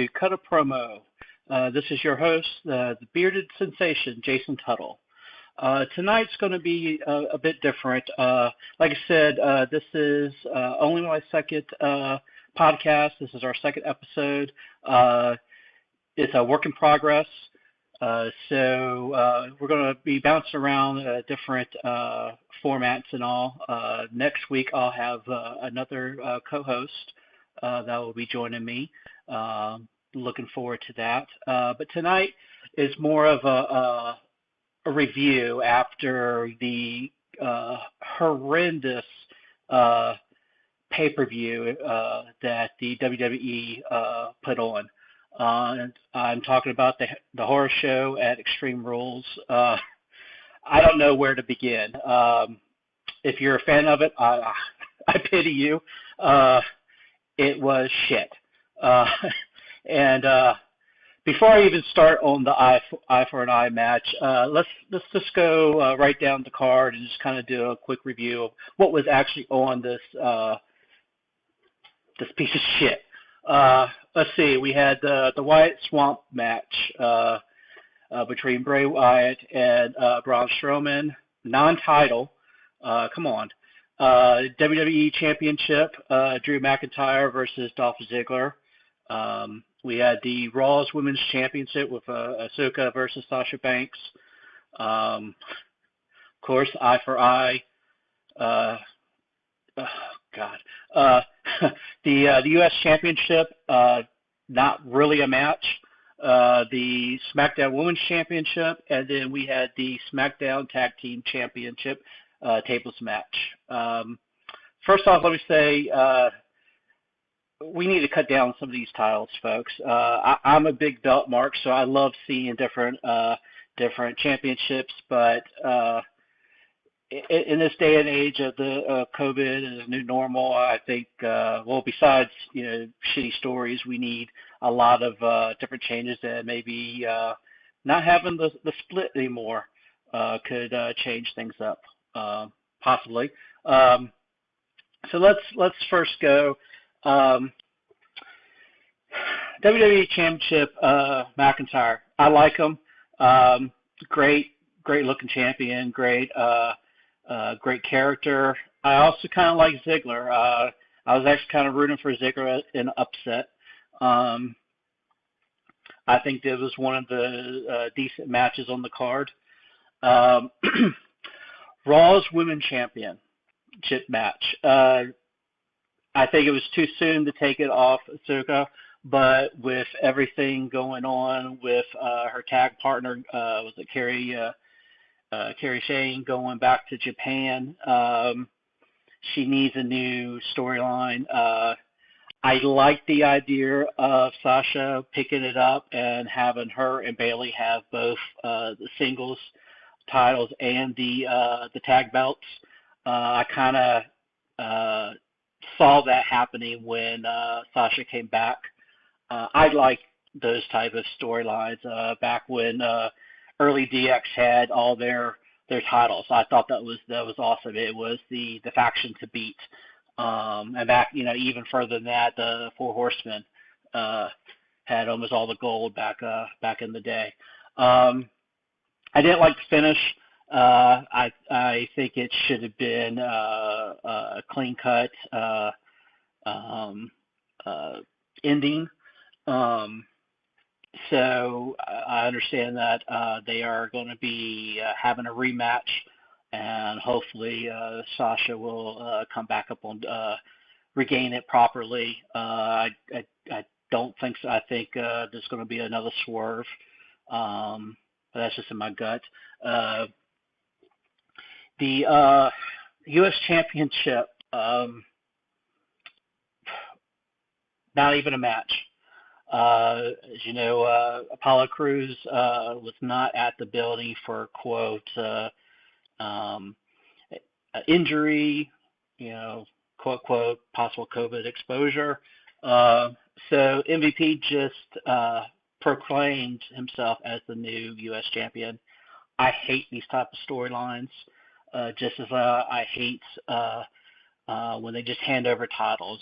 to KUTT-A-PROMO. This is your host, the bearded sensation, Jason Tuttle. Tonight's going to be a bit different. Like I said, this is only my second podcast. This is our second episode. It's a work in progress. So we're going to be bouncing around different formats and all. Next week I'll have another co-host that will be joining me. Looking forward to that. But tonight is more of a review after the horrendous pay-per-view that the WWE put on. And I'm talking about the horror show at Extreme Rules. I don't know where to begin. If you're a fan of it, I pity you. It was shit. And before I even start on the eye for an eye match, let's just go right down the card and just kind of do a quick review of what was actually on this piece of shit. Let's see. We had the Wyatt Swamp match between Bray Wyatt and Braun Strowman, non-title. Come on. WWE Championship, Drew McIntyre versus Dolph Ziggler. We had the Raw's Women's Championship with Asuka versus Sasha Banks. Of course, eye for eye. Oh God. The U.S. Championship, not really a match. The SmackDown Women's Championship, and then we had the SmackDown Tag Team Championship tables match. First off, let me say we need to cut down some of these titles, folks. I'm a big belt mark, so I love seeing different championships, but in this day and age of the COVID and the new normal, I think, besides shitty stories, we need a lot of different changes, and maybe not having the split anymore could change things up, possibly. So let's first go. WWE Championship, McIntyre. I like him. Great looking champion. Great character. I also kind of like Ziggler. I was actually kind of rooting for Ziggler in upset. I think it was one of the decent matches on the card. Raw's Women's Championship match. I think it was too soon to take it off Asuka, but with everything going on with her tag partner, was it Carrie Shane going back to Japan? She needs a new storyline. I like the idea of Sasha picking it up and having her and Bayley have both the singles titles and the tag belts. I kind of saw that happening when Sasha came back. I like those type of storylines back when early DX had all their titles. I thought that was awesome. It was the faction to beat. And back, even further than that, the Four Horsemen had almost all the gold back in the day. I didn't like the finish. I think it should have been a clean cut ending. So I understand that they are going to be having a rematch, and hopefully Sasha will come back up on regain it properly. I don't think so. I think there's going to be another swerve. But that's just in my gut. The U.S. Championship, not even a match. As you know, Apollo Crews was not at the building for, quote, injury, quote, quote, possible COVID exposure. So MVP just proclaimed himself as the new U.S. champion. I hate these type of storylines, just as I hate when they just hand over titles.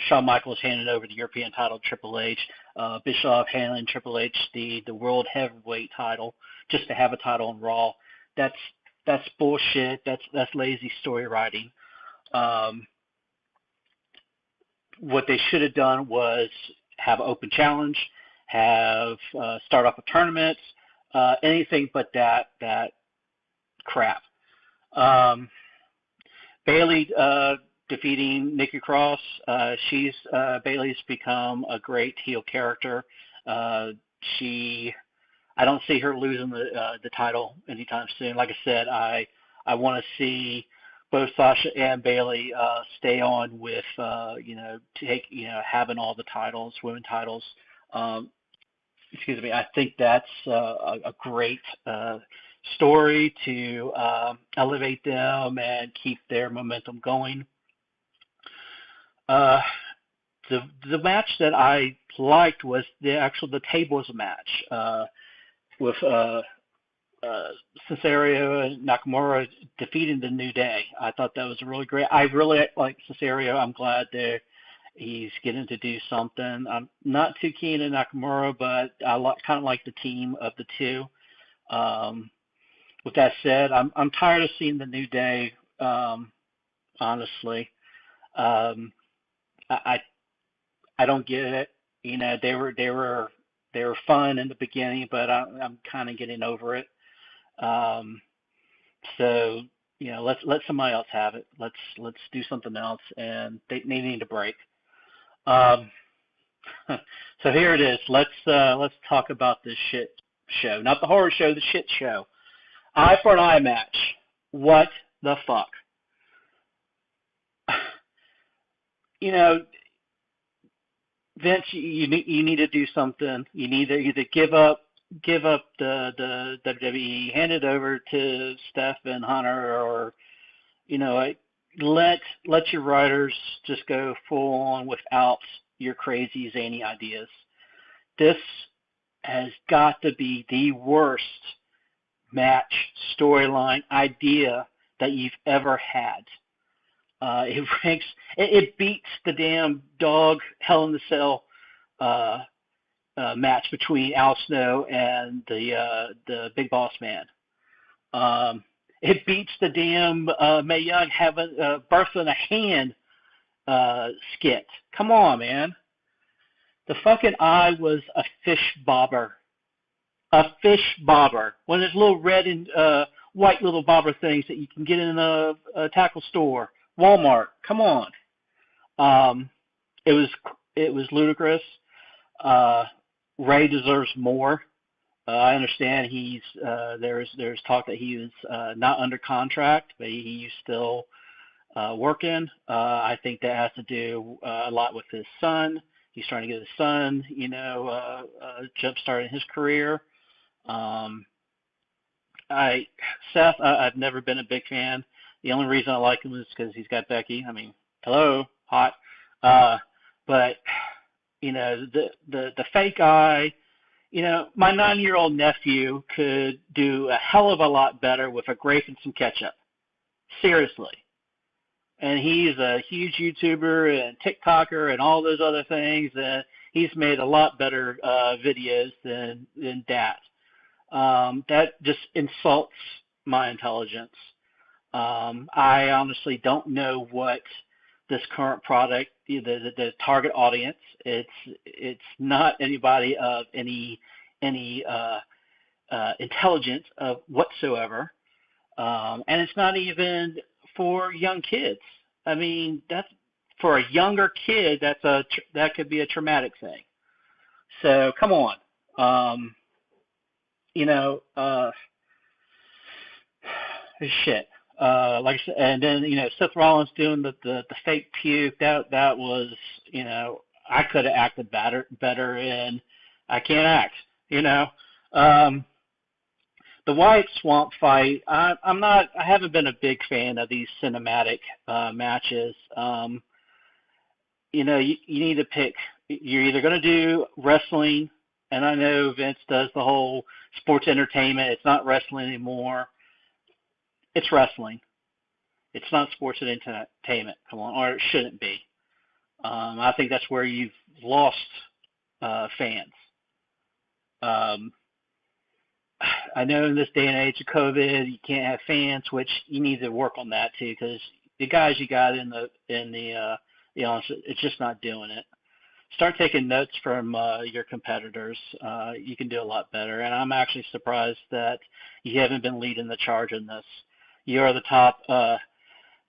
Shawn Michaels handed over the European title to Triple H, Bischoff handing Triple H the world heavyweight title just to have a title on Raw. That's bullshit. That's lazy story writing. Um, what they should have done was have an open challenge, have start off a tournament, anything but that crap. Um, Bailey defeating Nikki Cross. Bailey's become a great heel character. Uh, she I don't see her losing the title anytime soon. Like I said, I want to see both Sasha and Bailey stay on with having all the titles, women titles. Um, excuse me. I think that's a great story to elevate them and keep their momentum going. Uh, the the match that I liked was the tables match with uh, Cesaro and Nakamura defeating the New Day. I thought that was really great. I really like Cesaro. I'm glad that he's getting to do something. I'm not too keen on Nakamura, but I kind of like the team of the two. Um, with that said, I'm tired of seeing the New Day. Honestly, um, I I don't get it. They were fun in the beginning, but I'm kind of getting over it. Um, so let somebody else have it. Let's do something else, and they need a break. Um, so here it is. Let's talk about this shit show, not the horror show, the shit show. Eye for an eye match. What the fuck? You know, Vince, you need to do something. You need to either give up the WWE, hand it over to Steph and Hunter, or like, let your writers just go full on without your crazy zany ideas. This has got to be the worst match storyline idea that you've ever had. It ranks. It beats the damn dog Hell in the Cell uh, match between Al Snow and the Big Boss Man. It beats the damn Mae Young having birth in a hand skit. Come on, man. The fucking eye was a fish bobber. A fish bobber. One of those little red and white little bobber things that you can get in a tackle store, Walmart. Come on. Um, it was ludicrous. Uh, Ray deserves more. I understand there's talk that he was not under contract, but he's still working. I think that has to do a lot with his son. He's trying to get his son, jump starting his career. Um, I've never been a big fan. The only reason I like him is because he's got Becky. I mean, hello, hot. Uh, but the fake eye. My 9-year-old nephew could do a hell of a lot better with a grape and some ketchup. Seriously. And he's a huge YouTuber and TikToker and all those other things. He's made a lot better videos than Dad. That just insults my intelligence. I honestly don't know what this current product, the target audience. It's not anybody of any intelligence of whatsoever, and it's not even for young kids. I mean, that's for a younger kid. That could be a traumatic thing. So come on, um, you know, uh, shit. Like I said, and then Seth Rollins doing the fake puke. That was I could have acted better, and I can't act. You know, um, the Wyatt Swamp fight. I haven't been a big fan of these cinematic matches. You need to pick. You're either going to do wrestling, and I know Vince does the whole sports entertainment. It's not wrestling anymore. It's wrestling. It's not sports entertainment. Come on, or it shouldn't be. I think that's where you've lost fans. Um, I know in this day and age of COVID, you can't have fans, which you need to work on that too, because the guys you got in the onset, it's just not doing it. Start taking notes from your competitors. You can do a lot better. And I'm actually surprised that you haven't been leading the charge in this. You are the top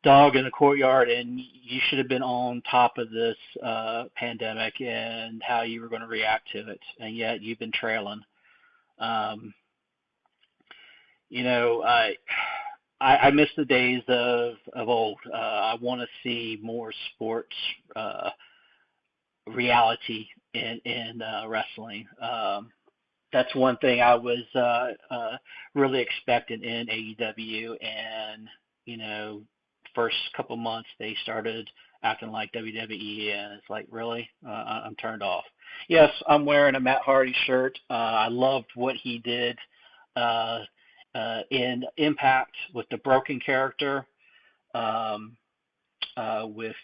dog in the courtyard, and you should have been on top of this pandemic and how you were going to react to it. And yet you've been trailing. Um, you know, I miss the days of old. I want to see more sports reality in wrestling. That's one thing I was really expecting in AEW, and you know, first couple months they started acting like WWE, and it's like, really, I'm turned off. Yes, I'm wearing a Matt Hardy shirt. I loved what he did uh, in Impact with the Broken character, um, with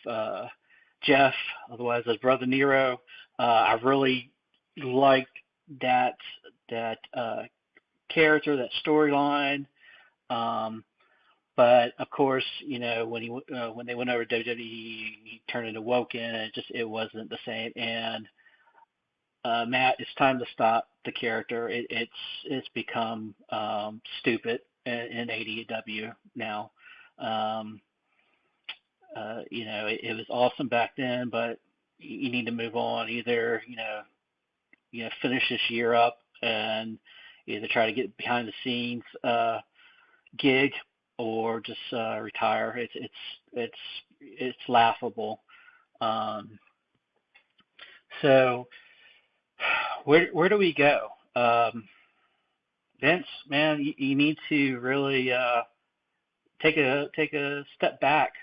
Jeff, otherwise as Brother Nero. I really liked that that character, that storyline. Um, but of course, you know, when they went over to WWE, he turned into Woken, and it wasn't the same. And Matt, it's time to stop the character. It's become stupid in AEW now. Um, you know, it was awesome back then, but you need to move on. Either finish this year up and either try to get behind the scenes gig or just retire. It's laughable. Um, so where do we go? Vince, man, you need to really take a step back.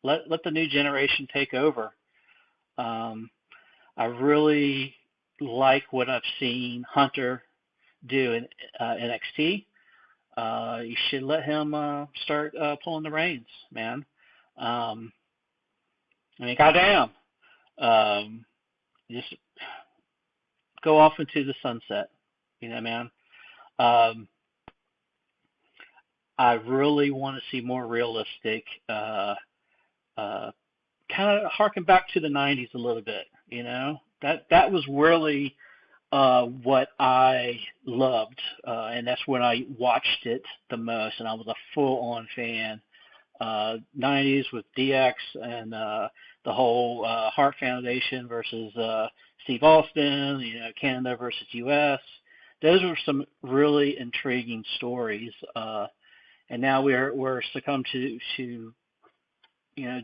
Let the new generation take over. Um, I really like what I've seen Hunter do in NXT. You should let him start pulling the reins, man. Um, I mean, goddamn, um, just go off into the sunset, man. Um, I really want to see more realistic, uh, kind of harken back to the '90s a little bit. That was really what I loved, and that's when I watched it the most, and I was a full-on fan. '90s with DX and the whole Hart Foundation versus Steve Austin, Canada versus U.S. Those were some really intriguing stories, and now we're succumbed to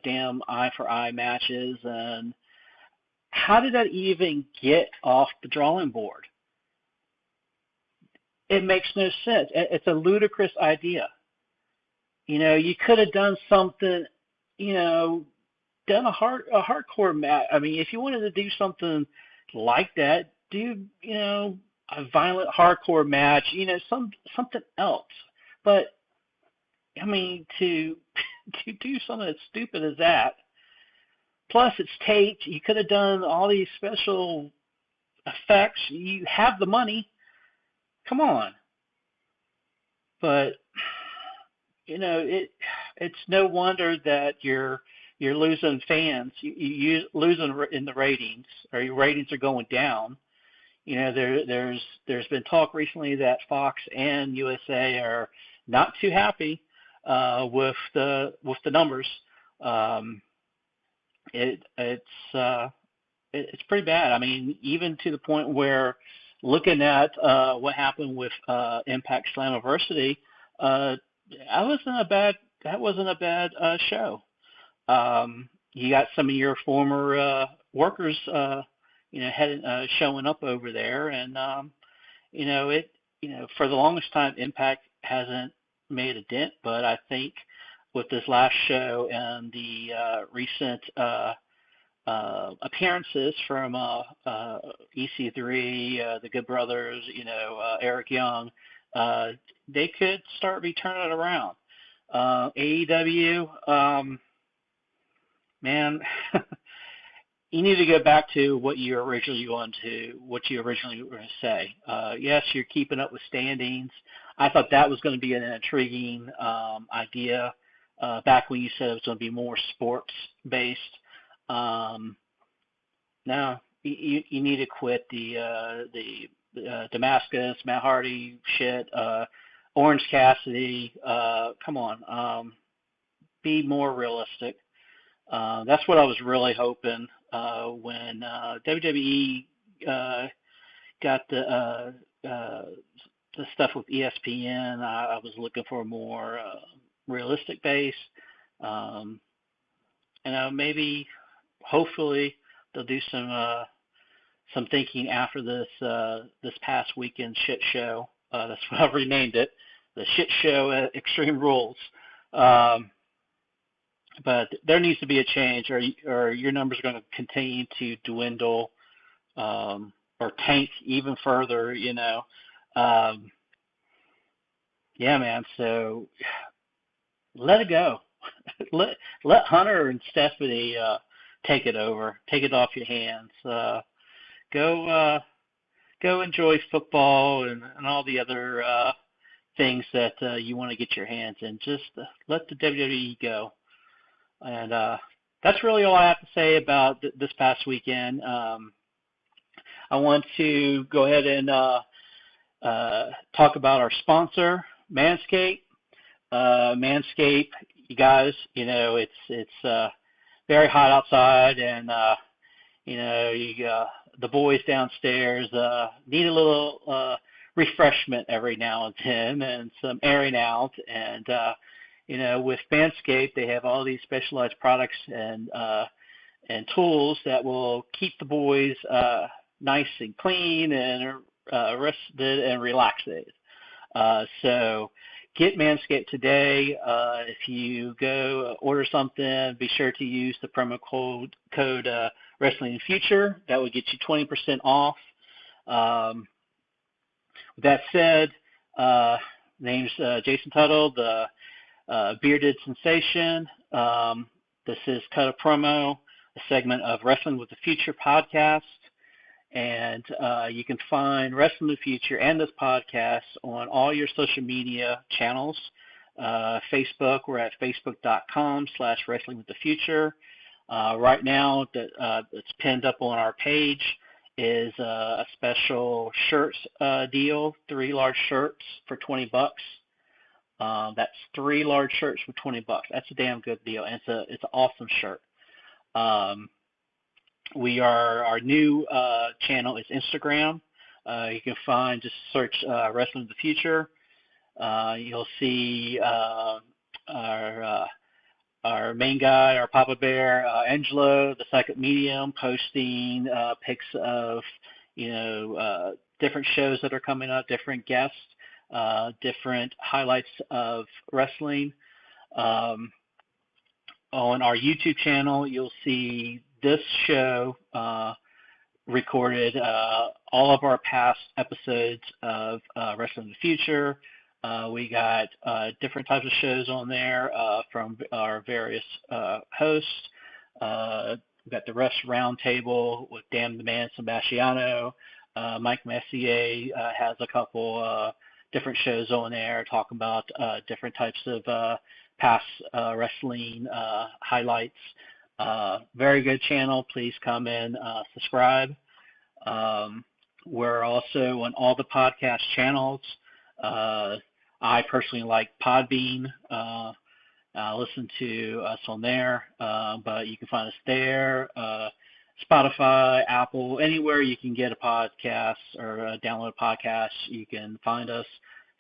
damn eye for eye matches. And how did that even get off the drawing board? It makes no sense. It's a ludicrous idea. You could have done something, done a hardcore match. I mean, if you wanted to do something like that, do a violent hardcore match, something else. But I mean, to to do something as stupid as that. Plus, it's taped. You could have done all these special effects. You have the money. Come on. But it's no wonder that you're losing fans. You losing in the ratings, or your ratings are going down. There's been talk recently that Fox and USA are not too happy with the numbers. Um, it's pretty bad. I mean, even to the point where looking at what happened with Impact Slammiversary, uh, that wasn't a bad show. You got some of your former workers, showing up over there, and it, for the longest time, Impact hasn't made a dent, but I think with this last show and the recent appearances from EC3, the Good Brothers, Eric Young, uh, they could start returning it around. AEW, man, you need to go back to what you originally were going to say. Yes, you're keeping up with standings. I thought that was going to be an intriguing idea back when you said it was going to be more sports based. Um, no, you need to quit the Damascus, Matt Hardy shit, Orange Cassidy. Come on, be more realistic. That's what I was really hoping when WWE got the stuff with ESPN. I was looking for a more realistic base. Um, maybe, hopefully, they'll do some thinking after this past weekend shit show. That's what I've renamed it, the shit show at Extreme Rules. Um, but there needs to be a change, or your numbers are going to continue to dwindle or tank even further. Um, yeah, man. So let it go. let Hunter and Stephanie take it over. Take it off your hands. Go go enjoy football and all the other things that you want to get your hands in. Just let the WWE go. And that's really all I have to say about this past weekend. I want to go ahead and talk about our sponsor, Manscaped. Manscaped, you guys, it's very hot outside, and the boys downstairs need a little refreshment every now and then, and some airing out. And with Manscaped, they have all these specialized products and tools that will keep the boys nice and clean and rested and relaxed. So get Manscaped today. If you go order something, be sure to use the promo code Wrestling in Future. That will get you 20% off. With that said, name's Jason Tuttle, the bearded sensation. This is KUTT-A-PROMO, a segment of Wrestling with the Future podcast. And you can find Wrestling with the Future and this podcast on all your social media channels. Facebook, we're at facebook.com/Wrestling with the Future. Right now, that's pinned up on our page is a special shirts deal, 3 large shirts for $20. That's 3 large shirts for $20. That's a damn good deal, and it's an awesome shirt. Our new channel is Instagram. You can find, just search Wrestling with the Future. You'll see our main guy, our Papa Bear, Angelo, the second medium, posting pics of different shows that are coming up, different guests, different highlights of wrestling. On our YouTube channel, you'll see this show recorded all of our past episodes of Wrestling in the Future. We got different types of shows on there from our various hosts. We got the Rest Roundtable with Dan the Man Sebastiano. Mike Messier has a couple different shows on there talking about different types of past wrestling highlights. Very good channel. Please come and subscribe. We're also on all the podcast channels. I personally like Podbean. Listen to us on there, but you can find us there. Spotify, Apple, anywhere you can get a podcast or download a podcast, you can find us.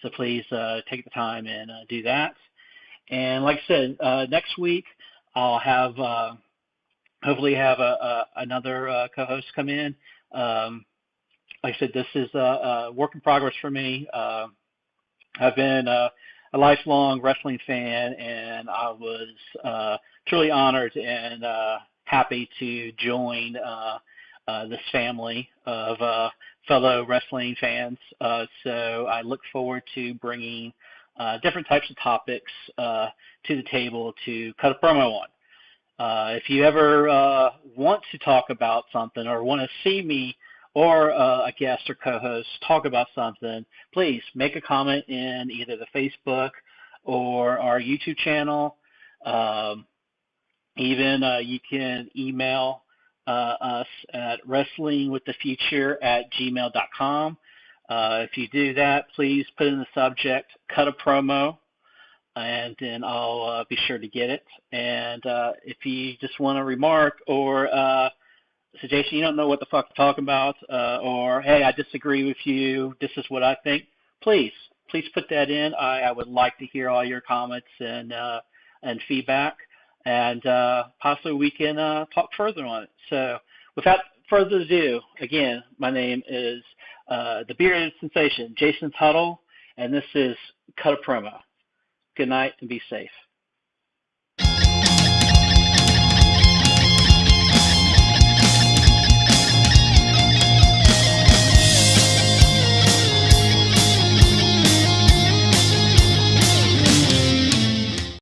So please take the time and do that. And like I said, next week I'll have hopefully have another co-host come in. Like I said, this is a work in progress for me. I've been a lifelong wrestling fan, and I was truly honored and happy to join this family of fellow wrestling fans. So I look forward to bringing different types of topics to the table to cut a promo If you ever want to talk about something or want to see me or a guest or co-host talk about something, please make a comment in either the Facebook or our YouTube channel. Um, Even you can email us at wrestlingwiththefuture@gmail.com. If you do that, please put in the subject "KUTT-A-PROMO," and then I'll be sure to get it. And if you just want to remark or so Jason, you don't know what the fuck to talk about, or hey, I disagree with you. This is what I think. Please put that in. I would like to hear all your comments and feedback, and possibly we can talk further on it. So, without further ado, again, my name is the bearded sensation, Jason Tuttle, and this is KUTT-A-PROMO. Good night and be safe.